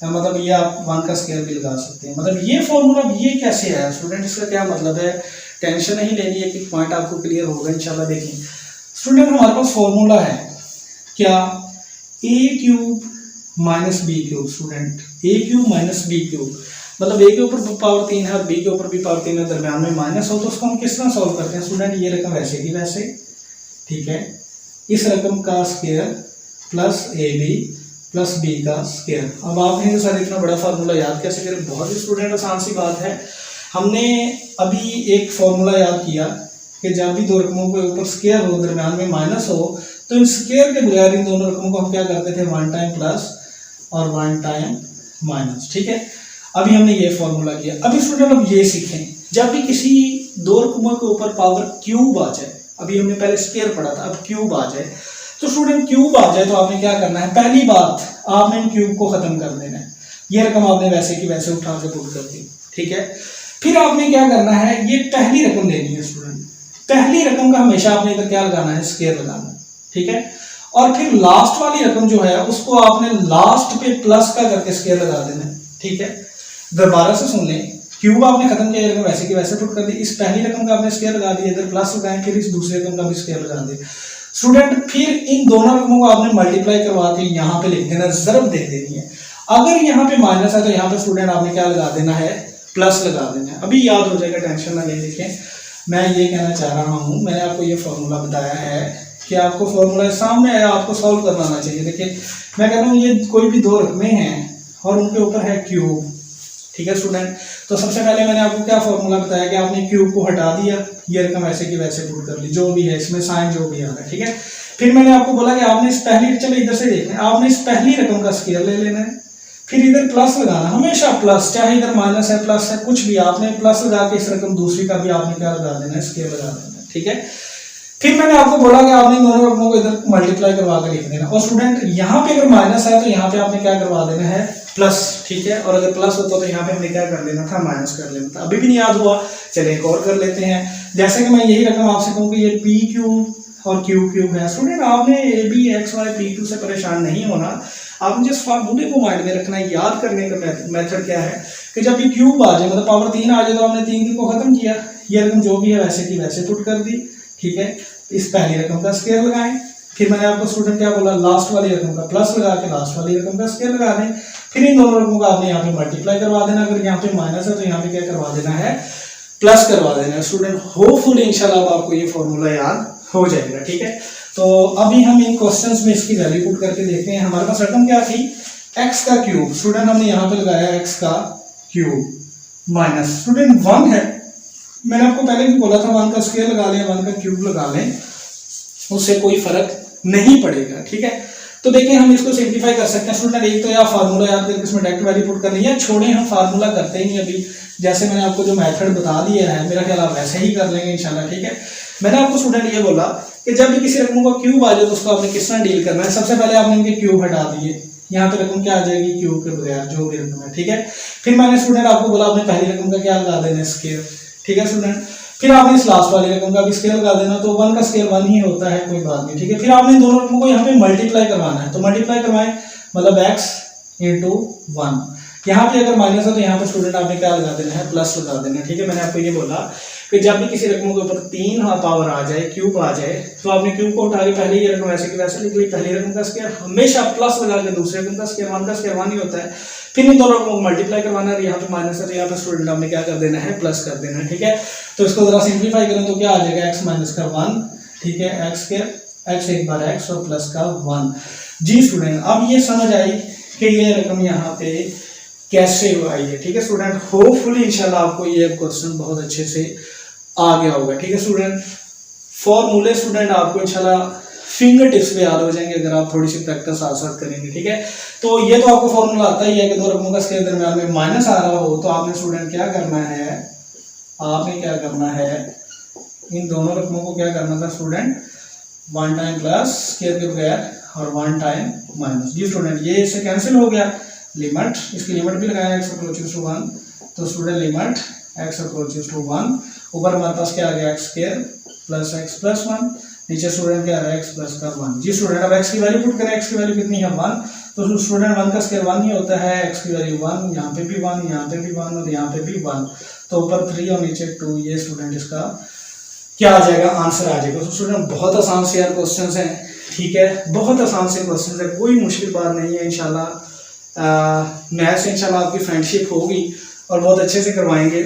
मतलब ये आप 1 का स्क्वायर भी लगा सकते हैं। मतलब ये फॉर्मूला ये कैसे आया स्टूडेंट, इसका क्या मतलब है, टेंशन नहीं लेनी है, कि पॉइंट आपको क्लियर होगा इंशाल्लाह। देखिए स्टूडेंट, हमारे पास फॉर्मूला है क्या, a cube minus B cube. Student a cube minus B cube, मतलब a के ऊपर पावर 3 है और b के ऊपर भी पावर 3 है, दरम्यान में माइनस हो, तो उसको हम किस तरह सॉल्व करते हैं स्टूडेंट, ये रकम वैसे की वैसे, ठीक है, इस रकम का square plus ab plus B का स्क्वायर। अब आपने सर इतना बड़ा फार्मूला याद कैसे करें, बहुत ही स्टूडेंट आसान सी बात है। हमने अभी एक फार्मूला याद किया कि जब भी दो रकमों के ऊपर स्क्वायर हो, दरम्यान में माइनस हो, तो इन स्क्वायर के बगैर इन दोनों रकमों को हम क्या करते थे, 1 टाइम प्लस और 1 टाइम माइनस, ठीक है। अभी हमने ये फॉर्मूला किया। अभी स्टूडेंट अब ये सीखें, जब भी किसी दो रकमों के ऊपर पावर क्यूब आ जाए, अभी हमने पहले स्क्वायर पढ़ा था, अब क्यूब आ जाए, तो स्टूडेंट क्यूब आ जाए तो आपने क्या करना है, पहली बात आपने इन क्यूब को खत्म कर देना है। ये रकम आपने वैसे की वैसे उठा के पुट कर दी, ठीक है। फिर आपने क्या करना है, ये पहली रकम लेनी है स्टूडेंट, पहली रकम का हमेशा आपने इधर क्या लगाना है, स्क्वायर लगाना है, ठीक है। और फिर लास्ट वाली रकम जो है उसको आपने लास्ट पे प्लस का करके स्क्वायर लगा देना है, ठीक है। दोबारा से सुन लें, क्यूब आपने खत्म किया, रकम वैसे की वैसे पुट कर दी, इस पहली रकम का आपने स्क्वायर लगा दिया, इधर प्लस लगाएं, फिर इस दूसरी रकम का भी स्क्वायर लगा दिया स्टूडेंट। फिर इन दोनों रकमों को आपने मल्टीप्लाई करवा के यहाँ पे लिख देना, ज़रब दे देनी है। अगर यहाँ पे माइनस है तो यहाँ पे स्टूडेंट आपने क्या लगा देना है, प्लस लगा देना है। अभी याद हो जाएगा, टेंशन ना लें। देखें, मैं ये कहना चाह रहा हूँ, मैंने आपको ये फॉर्मूला बताया है कि आपको फॉर्मूला सामने है, आपको सॉल्व करना आना चाहिए। देखिए मैं कहता हूँ, ये कोई भी दो रकमें हैं और उनके ऊपर है क्यूब, ठीक है स्टूडेंट। तो सबसे पहले मैंने आपको क्या फॉर्मूला बताया कि आपने क्यूब को हटा दिया, ये रकम ऐसे की वैसे पुट कर ली, जो भी है इसमें साइन जो भी आ रहा है, ठीक है। फिर मैंने आपको बोला कि आपने इस पहली, चलो इधर से देखना है, आपने इस पहली रकम का स्क्वायर ले लेना है, फिर इधर प्लस लगाना, हमेशा प्लस, चाहे इधर माइनस है प्लस है कुछ भी, आपने प्लस लगा के इस रकम दूसरी का भी आपने क्या लगा देना है, स्क्वायर लगा देना है, ठीक है। फिर मैंने आपको बोला कि आपने दोनों रकमों को इधर मल्टीप्लाई करवा के लिख देना। और स्टूडेंट यहाँ पे अगर माइनस है तो यहाँ पे आपने क्या करवा देना है, प्लस, ठीक है। और अगर प्लस होता तो यहाँ पे हमने क्या कर लेना था, माइनस कर लेना था। अभी भी नहीं याद हुआ, चलिए एक और कर लेते हैं। जैसे कि मैं यही रकम आपसे कहूँ कि ये पी क्यूब और क्यू क्यूब है स्टूडेंट, आपने A B X Y P Q से परेशान नहीं होना, आपने जिस फॉर्मूले को माइंड में रखना है। याद करने का मेथड क्या है कि जब ये क्यूब आ जाए, मतलब पावर 3 आ जाए, तो आपने 3 को खत्म किया, ये रकम जो भी है वैसे की वैसे पुट कर दी, ठीक है। इस पहली रकम का स्क्वायर लगाएं, फिर मैंने आपको स्टूडेंट क्या बोला, लास्ट वाली रकम का प्लस लगा के लास्ट वाली रकम का स्क्वायर लगा दें, फिर इन दोनों रकमों का आपने यहाँ पे मल्टीप्लाई करवा देना। अगर यहाँ पे माइनस है तो यहाँ पे क्या करवा देना है, प्लस करवा देना है स्टूडेंट। होपफुली इंशाल्लाह आपको ये फॉर्मूला याद हो जाएगा, ठीक है। तो अभी हम इन क्वेश्चंस में इसकी वैल्यू पुट करके देखते हैं। हमारे पास रकम क्या थी, x का क्यूब, स्टूडेंट हमने यहाँ पे लगाया x का क्यूब माइनस स्टूडेंट 1 है। मैंने आपको पहले भी बोला था 1 का स्क्वायर लगा लें, 1 का क्यूब लगा लें, उससे कोई फर्क नहीं पड़ेगा, ठीक है। तो देखिए हम इसको सिंप्लीफाई कर सकते हैं स्टूडेंट। एक तो या फार्मूला याद करके इसमें डायरेक्ट वैल्यू पुट कर लें, या छोड़े हम फार्मूला करते ही नहीं अभी, जैसे मैंने आपको जो मेथड बता दिया है मेरा ख्याल आप वैसे ही कर लेंगे इंशाल्लाह, ठीक है। मैंने आपको स्टूडेंट ये बोला कि जब भी किसी रकम का क्यूब आ जाए तो उसको आपने किस तरह डील करना है। सबसे पहले आपने इनके क्यूब हटा दिए, यहाँ पे रकम क्या आ जाएगी, क्यूब के बगैर जो भी रकम है, ठीक है। फिर मैंने स्टूडेंट आपको बोला आपने पहली रकम का क्या लगा देना है, स्क्वायर, ठीक है स्टूडेंट। फिर आपने इस लास्ट वाली रकम का भी स्क्वायर लगा देना, तो 1 का स्क्वायर 1 ही होता है, कोई बात नहीं, ठीक है। फिर आपने दोनों रकमों को यहाँ पे मल्टीप्लाई करवाना है, तो मल्टीप्लाई करवाएं, मतलब x इंटू 1। यहाँ पे अगर माइनस है तो यहाँ पे स्टूडेंट आपने क्या लगा देना है, प्लस लगा देना है, ठीक है। मैंने आपको ये बोला कि जब भी किसी रकम के ऊपर 3 पावर आ जाए, क्यूब आ जाए, तो आपने क्यूब को उठा के पहले ये रकम वैसे की वैसे लिख ली, पहली रकम का स्क्वायर हमेशा प्लस लगा के दूसरे रकम का स्क्वायर, 1 का स्क्वायर 1 ही होता है। फिर इन दोनों रकमों को मल्टीप्लाई करवाना है, यहाँ पे माइनस है तो यहाँ पे स्टूडेंट आपने क्या कर देना है, प्लस कर देना है, ठीक है। तो इसको जरा सिंप्लीफाई करें तो क्या आ जाएगा, x माइनस का 1, ठीक है, x स्क्वायर, x एक बार x और प्लस का 1। जी स्टूडेंट, अब ये समझ आई कि ये रकम यहाँ पे कैसे आई है, ठीक है स्टूडेंट। होपफुली इंशाल्लाह आपको ये क्वेश्चन बहुत अच्छे से आ गया होगा, ठीक है स्टूडेंट। फॉर्मूले स्टूडेंट आपको इंशाल्लाह फिंगर टिप्स पे याद हो जाएंगे अगर आप थोड़ी सी प्रैक्टिस साथ साथ करेंगे, ठीक है। तो ये तो आपको फॉर्मूला आता ही है कि दो रकमों का स्क्वायर दरमियान में माइनस आ रहा हो, तो आपने स्टूडेंट क्या करना है, आपने क्या करना है, इन दोनों रकमों को क्या करना था स्टूडेंट, 1 टाइम प्लस स्क्वायर के बगैर और 1 टाइम माइनस। जी स्टूडेंट, ये इससे कैंसिल हो गया, लिमिट, इसकी लिमिट भी लगाया x अप्रोचेस टू 1, तो student limit x approaches to 1, ऊपर हमारे पास क्या आ गया, x square plus x plus 1, नीचे स्टूडेंट क्या है, x प्लस का 1। जी स्टूडेंट, अब x की वैल्यू पुट करें, x की वैल्यू कितनी है, 1, तो स्टूडेंट 1 का स्क्वायर 1 ही होता है, x की वैल्यू 1, यहाँ पे भी 1, यहाँ पे भी 1 और यहाँ पे भी 1, तो ऊपर 3 और नीचे 2, ये स्टूडेंट इसका क्या आ जाएगा, आंसर आ जाएगा। तो स्टूडेंट बहुत आसान से यार क्वेश्चन है, ठीक है, बहुत आसान से क्वेश्चन है, कोई मुश्किल बात नहीं है। इंशाल्लाह मैथ्स से इंशाल्लाह आपकी फ्रेंडशिप होगी और बहुत अच्छे से करवाएंगे।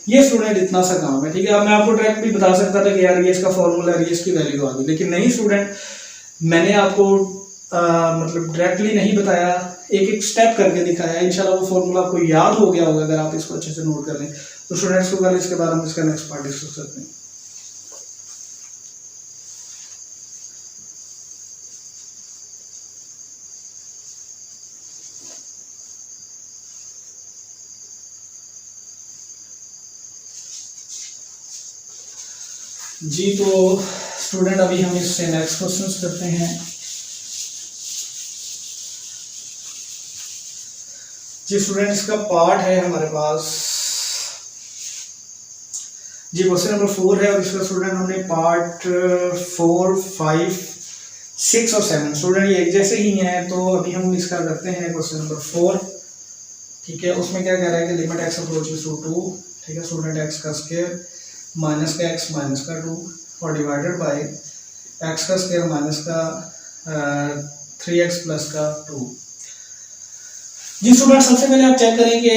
ये स्टूडेंट इतना सा काम है, ठीक है। अब मैं आपको डायरेक्ट भी बता सकता था कि यार ये इसका फॉर्मूला है, ये इसकी वैल्यू आ गई, लेकिन नहीं स्टूडेंट, मैंने आपको मतलब डायरेक्टली नहीं बताया, एक एक स्टेप करके दिखाया। इंशाल्लाह वो फॉर्मूला आपको याद हो गया होगा अगर आप इसको अच्छे से नोट कर लें। तो स्टूडेंट्स को कल इसके बाद हम इसका नेक्स्ट पार्ट डिस्कस करते हैं। जी तो स्टूडेंट अभी हम इससे नेक्स्ट क्वेश्चंस करते हैं। जी स्टूडेंट, इसका पार्ट है हमारे पास जी क्वेश्चन नंबर 4 है और इसका स्टूडेंट हमने पार्ट 4, 5, 6 और 7 स्टूडेंट ये एक जैसे ही हैं। तो अभी हम इसका करते हैं क्वेश्चन नंबर 4, ठीक है। उसमें क्या कह रहा है कि लिमिट एक्स अप्रोचेस टू 2, ठीक है स्टूडेंट, एक्स का स्क्वायर माइनस का एक्स माइनस का 2 और डिवाइडेड बाय एक्स का स्क्वायर माइनस का 3x प्लस का 2। जी स्टूडेंट सबसे पहले आप चेक करें कि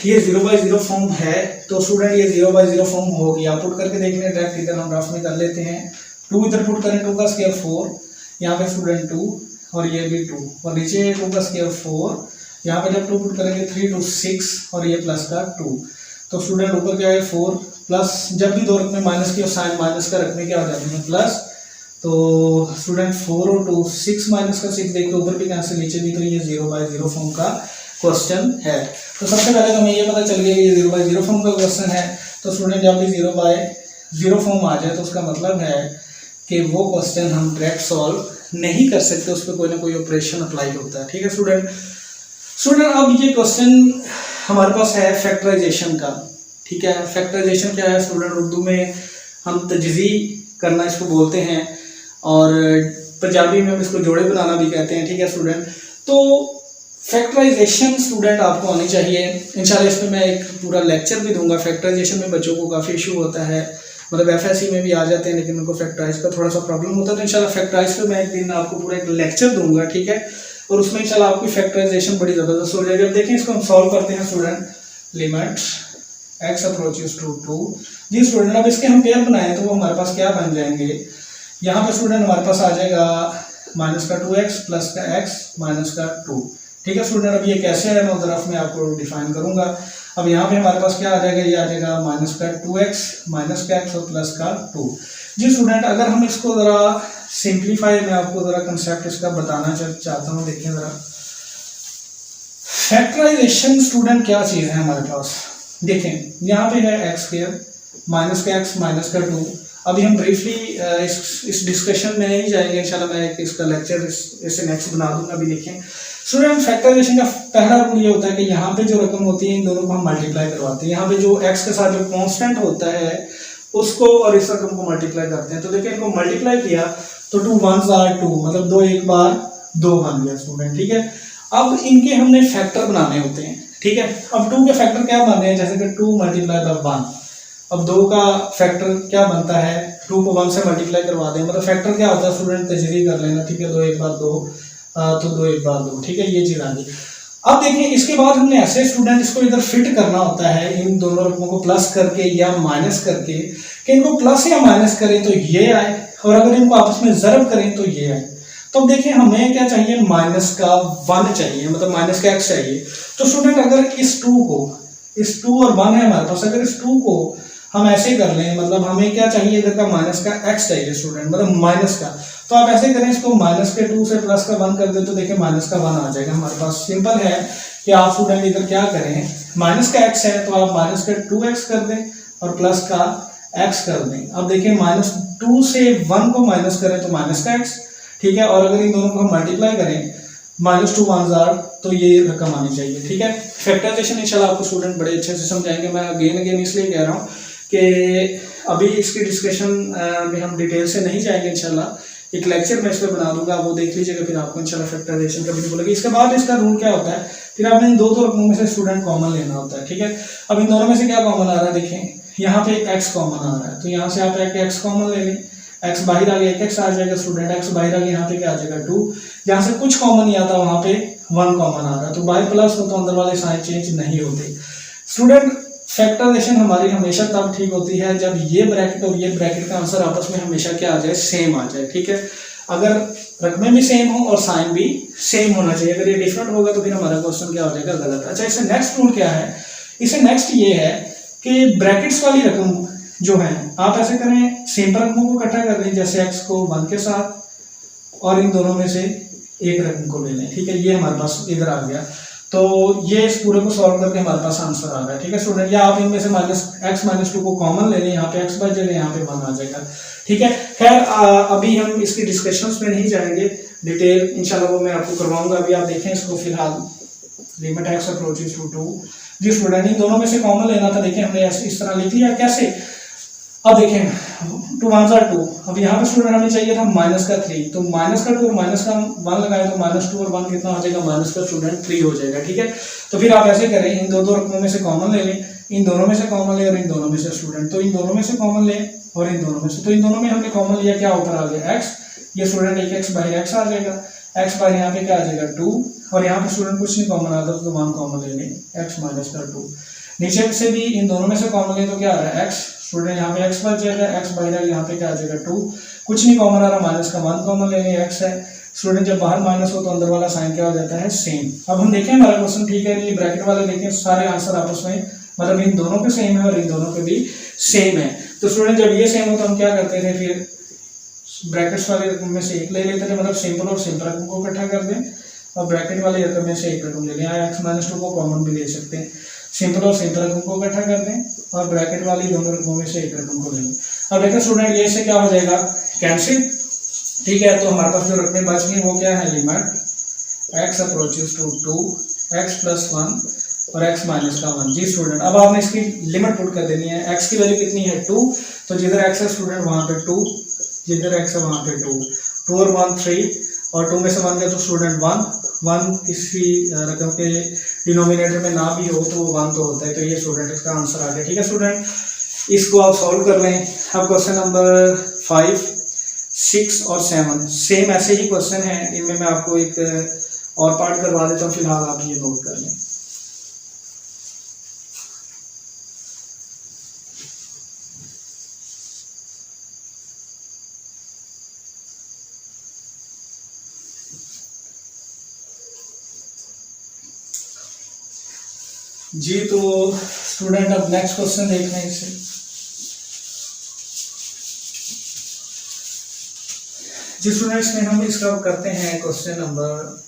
ये 0/0 फॉर्म है। तो स्टूडेंट ये 0/0 फॉर्म होगी, आप पुट करके देख लें डायरेक्ट, इधर हम रफ में कर लेते हैं। 2 इधर पुट करें, 2 का स्क्वायर 4, यहाँ पे स्टूडेंट 2 और ये भी 2 और नीचे 2 का स्क्वायर 4, यहाँ पे जब 2 पुट करेंगे 3 2 6 और ये प्लस का 2। तो स्टूडेंट ऊपर क्या है 4 प्लस, जब भी दो रकमें माइनस की और साइन माइनस का रखने क्या हो जाती है प्लस। तो स्टूडेंट 4 और 2 6 माइनस का 6, देखो ऊपर भी कैंसिल नीचे भी, तो ये 0/0 फॉर्म का क्वेश्चन है। तो सबसे पहले तो हमें ये पता चल गया कि ये 0/0 फॉर्म का क्वेश्चन है। तो स्टूडेंट जब भी 0/0 फॉर्म आ जाए तो उसका मतलब है कि वो क्वेश्चन हम डायरेक्ट सॉल्व नहीं कर सकते, उस पर कोई ना कोई ऑपरेशन अप्लाई होता है, ठीक है स्टूडेंट। अब ये क्वेश्चन हमारे पास है फैक्टराइजेशन का, ठीक है। फैक्टराइजेशन क्या है स्टूडेंट, उर्दू में हम तजज़ी करना इसको बोलते हैं और पंजाबी में हम इसको जोड़े बनाना भी कहते हैं, ठीक है स्टूडेंट। तो फैक्टराइजेशन स्टूडेंट आपको आनी चाहिए इंशाल्लाह। इस पर मैं एक पूरा लेक्चर भी दूंगा। फैक्टराइजेशन में बच्चों को काफ़ी इशू होता है, मतलब एफएससी में भी आ जाते हैं लेकिन उनको फैक्टराइज का थोड़ा सा प्रॉब्लम होता है। तो इंशाल्लाह फैक्टराइज पे मैं एक दिन आपको पूरा एक लेक्चर दूंगा, ठीक है। और उसमें इंशाल्लाह आपकी फैक्टराइजेशन बड़ी ज़बरदस्त हो जाएगी। अब देखें इसको हम सॉल्व करते हैं student. Limit x approaches to 2। जी स्टूडेंट अब इसके हम पेयर बनाएं तो वो हमारे पास क्या बन जाएंगे, यहाँ पे स्टूडेंट हमारे पास आ जाएगा माइनस का 2x प्लस का x माइनस का 2, ठीक है स्टूडेंट। अब ये कैसे है मैं उधर में आपको डिफाइन करूंगा। अब यहाँ पे हमारे पास क्या आ जाएगा, ये आ जाएगा माइनस का 2x माइनस का x और प्लस का 2। जी स्टूडेंट अगर हम इसको ज़रा सिंप्लीफाई, मैं आपको ज़रा कंसेप्ट इसका बताना चाहता हूँ। देखिए ज़रा फैक्टराइजेशन स्टूडेंट क्या चीज़ है हमारे पास, देखें यहाँ पे है एक्स स्क्वायर माइनस का एक्स माइनस का 2। अभी हम ब्रीफली इस डिस्कशन में नहीं जाएंगे, इंशाल्लाह मैं इसका लेक्चर इससे नेक्स्ट बना दूंगा। अभी देखें स्टूडेंट फैक्टराइजेशन का पहला रूल ये होता है कि यहाँ पे जो रकम होती है इन दोनों को हम मल्टीप्लाई करवाते हैं। यहाँ पे जो एक्स के साथ जो कांस्टेंट होता है उसको और इस रकम को मल्टीप्लाई करते हैं। तो देखिए इनको मल्टीप्लाई किया तो 2 1s are 2, मतलब 2 एक बार 2 बन गया स्टूडेंट, ठीक है। अब इनके हमने फैक्टर बनाने होते हैं, ठीक है। अब 2 के फैक्टर क्या बन रहे हैं, जैसे कि 2 मल्टीप्लाई बाय 1। अब 2 का फैक्टर क्या बनता है, 2 को 1 से मल्टीप्लाई करवा दें, मतलब फैक्टर क्या होता है स्टूडेंट तजरी कर लेना, ठीक है। 2 एक बार 2 तो 2 एक बार 2, ठीक है, ये चीज़ आ गई। अब देखिए इसके बाद हमने ऐसे स्टूडेंट इसको इधर फिट करना होता है इन दोनों रकमों को प्लस करके या माइनस करके, कि इनको प्लस या माइनस करें तो ये आए और अगर इनको आपस में ज़रब करें तो ये आए। तो अब देखिए हमें क्या चाहिए, माइनस का 1 चाहिए, मतलब माइनस का x चाहिए। तो स्टूडेंट अगर इस 2 को, इस 2 और 1 है हमारे पास, अगर इस 2 को हम ऐसे कर लें, मतलब हमें क्या चाहिए इधर का माइनस का x चाहिए स्टूडेंट, मतलब माइनस का। तो आप ऐसे करें इसको माइनस के 2 से प्लस का 1 कर दें तो देखिए माइनस का 1 आ जाएगा हमारे पास। सिंपल है कि आप स्टूडेंट इधर क्या करें, माइनस का x है तो आप माइनस का 2x कर दें और प्लस का x कर दें। अब देखिए माइनस 2 से 1 को माइनस करें तो माइनस का x, ठीक है। और अगर इन दोनों को हम मल्टीप्लाई करें माइनस 2 1s are, तो ये रकम आनी चाहिए, ठीक है। फैक्टराइजेशन इंशाल्लाह आपको स्टूडेंट बड़े अच्छे से समझाएंगे। मैं अगेन इसलिए कह रहा हूँ कि अभी इसकी डिस्कशन में हम डिटेल से नहीं जाएंगे, इंशाल्लाह एक लेक्चर मैं इस पर बना दूंगा, वो देख लीजिएगा, फिर आपको इंशाल्लाह फैक्टराइजेशन का भी बोलेगी। इसके बाद इसका रूल क्या होता है, फिर आपने इन दो रकमों में से स्टूडेंट कॉमन लेना होता है, ठीक है। अब इन दोनों में से क्या कॉमन आ रहा है, देखें यहाँ पे x कॉमन आ रहा है, तो यहाँ से आप एक x कॉमन ले लें, x बाहर आ गया, एक x आ जाएगा स्टूडेंट, x बाहर आ गया, यहाँ पे क्या आ जाएगा 2। जहाँ से कुछ कॉमन नहीं आता वहाँ पे 1 कॉमन आ रहा है, तो बाहर प्लस हो तो अंदर वाले साइन चेंज नहीं होते स्टूडेंट। फैक्टराइजेशन हमारी हमेशा तब ठीक होती है जब ये ब्रैकेट और ये ब्रैकेट का आंसर आपस में हमेशा क्या आ जाए, सेम आ जाए, ठीक है। अगर रकमें भी सेम हो और साइन भी सेम होना चाहिए, अगर ये डिफरेंट होगा तो फिर हमारा क्वेश्चन क्या हो जाएगा, गलत। अच्छा इससे नेक्स्ट रूल क्या है, इससे नेक्स्ट ये है कि ब्रैकेट्स वाली रकम जो है आप ऐसे करें, सिंपल रकमों को इकट्ठा कर लें, जैसे x को 1 के साथ और इन दोनों में से एक रकम को ले लें, ठीक है। ये हमारे पास इधर आ गया, तो ये इस पूरे को सॉल्व करके हमारे पास आंसर आ रहा है, ठीक है स्टूडेंट। या आप इनमें से x माइनस 2 को कॉमन ले लें, यहाँ पे x बच जाएगा, यहाँ पे 1 आ जाएगा, ठीक है। खैर अभी हम इसकी डिस्कशंस में नहीं जाएंगे, डिटेल इंशाल्लाह वो मैं आपको करवाऊंगा। अभी आप देखें इसको फिलहाल, लिमिट x अप्रोचेस टू 2। जी स्टूडेंट इन दोनों में से कॉमन लेना था, देखिए हमने इस तरह लिख लिया, कैसे अब देखें 2 1 2, अब यहाँ पे स्टूडेंट हमें चाहिए था -3, तो -2 और -1 लगाए तो -2 और 1 कितना हो जाएगा, -का स्टूडेंट 3 हो जाएगा। ठीक है, तो फिर आप ऐसे करें, इन दो रकमों में से कॉमन ले लें, इन दोनों में से कॉमन ले और इन दोनों में से स्टूडेंट, तो इन दोनों में से कॉमन लें और इन दोनों में से, तो इन दोनों में हमने कॉमन लिया, क्या ऊपर आ गया x, ये स्टूडेंट एक x बाहर x आ जाएगा, x बाहर यहाँ पे क्या आ जाएगा 2, और यहाँ पे स्टूडेंट कुछ नहीं कॉमन आता तो 1 कॉमन ले लें, x का 2। नीचे से भी इन दोनों में से कॉमन लें तो क्या आ रहा है x, स्टूडेंट यहाँ पे x बच जाएगा, x बाहर यहाँ पे क्या आ जाएगा 2, कुछ नहीं कॉमन आ रहा, माइनस का 1 कॉमन ले लें, x है स्टूडेंट, जब बाहर माइनस हो तो अंदर वाला साइन क्या हो जाता है, सेम। अब हम देखें हमारा क्वेश्चन ठीक है, ये ब्रैकेट वाले देखें सारे आंसर आपस में मतलब इन दोनों पे सेम है और इन दोनों पे भी सेम है। तो स्टूडेंट जब ये सेम हो तो हम क्या करते थे, फिर ब्रैकेट्स वाले रकम में से एक ले लेते थे, मतलब सिंपल और सिंपल रकम को इकट्ठा कर दें और ब्रैकेट वाले रकम में से एक रकम ले लें, या x-2 को कॉमन भी ले सकते हैं, सिंपल और सिंपल रकम को इकट्ठा कर दें और ब्रैकेट वाली दोनों रकमों में से एक रकम को ले लें। अब देखो स्टूडेंट ये से क्या हो जाएगा, कैंसिल। ठीक है, तो हमारे पास जो रकमें बच गई वो क्या है, limit x approaches to 2 x + 1 और x - 1। जी स्टूडेंट, अब आपने इसकी लिमिट पुट कर देनी है, x की वैल्यू कितनी है 2, तो जिधर x है स्टूडेंट वहाँ पे 2, जिधर x है वहाँ पे 2 और 1 3, और 2 में से 1 गया तो स्टूडेंट 1 किसी रकम के डिनोमिनेटर में ना भी हो तो 1 तो होता है, तो ये स्टूडेंट इसका आंसर आ गया। ठीक है स्टूडेंट, इसको आप सॉल्व कर लें। अब क्वेश्चन नंबर 5 6 और 7 सेम ऐसे ही क्वेश्चन हैं, इनमें मैं आपको एक और पार्ट करवा देता हूँ, फिलहाल आप ये नोट कर लें। जी तो स्टूडेंट अब नेक्स्ट क्वेश्चन देख रहे हैं इसे। जी स्टूडेंट्स में हम इसका करते हैं क्वेश्चन नंबर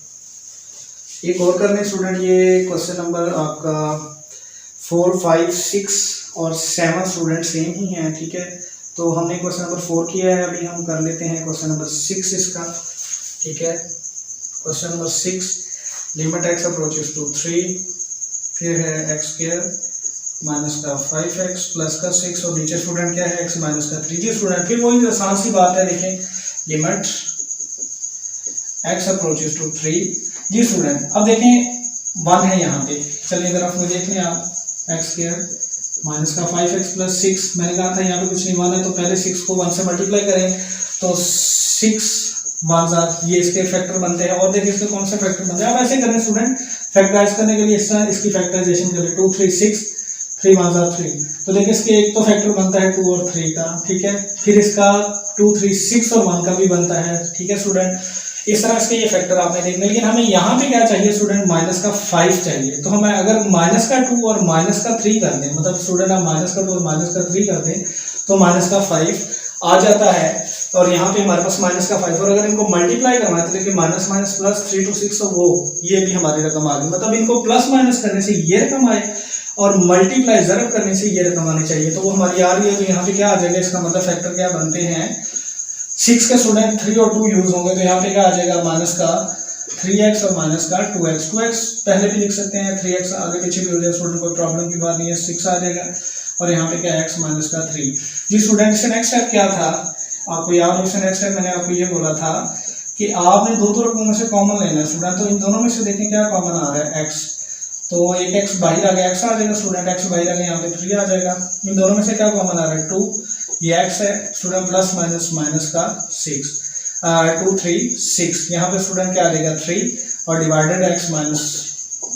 एक और कर लें स्टूडेंट, ये क्वेश्चन नंबर आपका 4 5 6 और 7 स्टूडेंट सेम ही हैं। ठीक है, तो हमने क्वेश्चन नंबर 4 किया है, अभी हम कर लेते हैं क्वेश्चन नंबर 6 इसका। ठीक है, question number 6, limit x approaches to 3, फिर है x² -5x + 6 और नीचे स्टूडेंट क्या है x - 3। जी स्टूडेंट फिर वही आसान सी बात है, देखें लिमिट x अप्रोचेस टू 3। जी स्टूडेंट अब देखें 1 है यहाँ पे, चलिए अगर आपको देख लें आप x² -5x + 6, मैंने कहा था यहाँ पे कुछ नहीं 1 है तो पहले 6 को 1 से मल्टीप्लाई करें तो 6 1 ये इसके फैक्टर बनते हैं, और देखिए इसके कौन से फैक्टर बनते हैं। अब ऐसे करें स्टूडेंट, फैक्टराइज करने के लिए इस तरह इसकी फैक्टराइजेशन करें, 2 3 6 3 1 3, तो देखिए इसके एक तो फैक्टर बनता है 2 और 3 का। ठीक है, फिर इसका 2 3 6 और 1 का भी बनता है। ठीक है स्टूडेंट, इस तरह इसके ये फैक्टर आपने देखने, लेकिन हमें यहाँ पे क्या चाहिए स्टूडेंट, -5 चाहिए। तो हमें अगर -2 और -3 कर दें, मतलब स्टूडेंट आप -2 और -3 कर दें तो -5 आ जाता है, और यहाँ पे हमारे पास -5, और अगर इनको मल्टीप्लाई करना है तो देखिए माइनस माइनस प्लस 3 to 6 वो ये भी हमारी रकम आ गई, मतलब इनको प्लस माइनस करने से ये रकम आए और मल्टीप्लाई ज़रब करने से ये रकम आनी चाहिए, तो वो हमारी आ रही है। तो यहाँ पे क्या आ जाएगा, इसका मतलब फैक्टर क्या बनते हैं 6 के स्टूडेंट 3 और 2 यूज होंगे, तो यहाँ पे क्या आ जाएगा माइनस का 3x और माइनस का 2x पहले भी लिख सकते हैं, 3x आगे पीछे भी हो जाएगा स्टूडेंट, कोई प्रॉब्लम की बात नहीं है, 6 आ जाएगा और यहाँ पे क्या x माइनस का 3। जी स्टूडेंट इससे नेक्स्ट स्टेप क्या था, आपको याद हो, इससे नेक्स्ट स्टेप मैंने आपको ये बोला था कि आपने दो रकमों में से कॉमन लेना है स्टूडेंट, तो इन दोनों में से देखें क्या कॉमन आ रहा है x, तो एक x बाहर आ गया, x आ जाएगा स्टूडेंट, x बाहर आ गया यहाँ पे 3 आ जाएगा। इन दोनों में से क्या कॉमन आ रहा है 2, ये x है स्टूडेंट, प्लस माइनस माइनस का 6 2 3 6, यहाँ पे स्टूडेंट क्या आ जाएगा 3 और डिवाइडेड x माइनस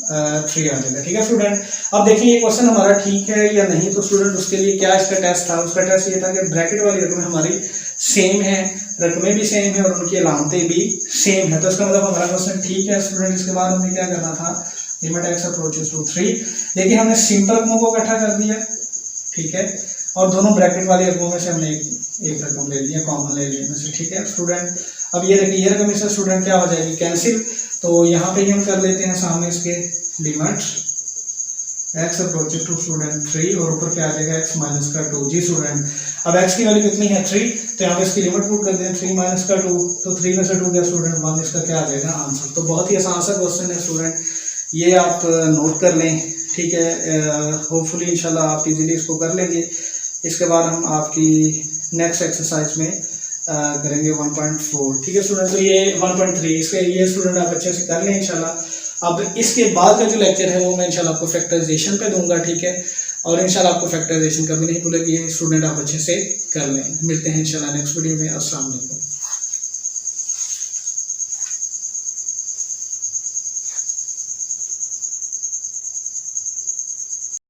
3 आ जाएगा। ठीक है स्टूडेंट, अब देखिए ये क्वेश्चन हमारा ठीक है या नहीं, तो स्टूडेंट उसके लिए क्या इसका टेस्ट था, उसका टेस्ट ये था कि ब्रैकेट वाली रकमें हमारी सेम है, रकमें भी सेम है और उनकी अलामतें भी सेम है, तो इसका मतलब हमारा क्वेश्चन ठीक है स्टूडेंट। इसके बाद हमें क्या करना था, लिमिट x अप्रोचेस टू 3, देखिए हमने सिंपल रकमों को इकट्ठा कर दिया, ठीक है, और दोनों ब्रैकेट वाली रकमों में से हमने एक रकम ले लिया, कॉमन ले लिया से। ठीक है स्टूडेंट, अब ये देखिए ये रकम इससे स्टूडेंट क्या हो जाएगी, कैंसिल, तो यहाँ पे हम कर लेते हैं सामने इसके limit x approaches to student 3 और ऊपर क्या आ जाएगा x माइनस का 2। जी स्टूडेंट, अब x की वैल्यू कितनी है 3, तो यहाँ पे इसकी लिमिट पुट कर दें 3 माइनस का 2, तो 3 में से 2 गया स्टूडेंट 1, इसका क्या आ जाएगा आंसर। तो बहुत ही आसान सा क्वेश्चन है स्टूडेंट, ये आप नोट कर लें, ठीक है, होपफुली इंशाल्लाह आप इजीली इसको कर लेंगे। इसके बाद हम आपकी नेक्स्ट एक्सरसाइज में करेंगे 1.4। ठीक है स्टूडेंट, तो ये 1.3 इसके ये स्टूडेंट आप अच्छे से कर लें इंशाल्लाह। अब इसके बाद का जो लेक्चर है वो मैं इंशाल्लाह आपको फैक्टराइजेशन पे दूंगा, ठीक है, और इंशाल्लाह आपको फैक्टराइजेशन कभी नहीं भूलेगी, स्टूडेंट आप अच्छे से कर लें। मिलते हैं इंशाल्लाह नेक्स्ट वीडियो में। अस्सलाम वालेकुम।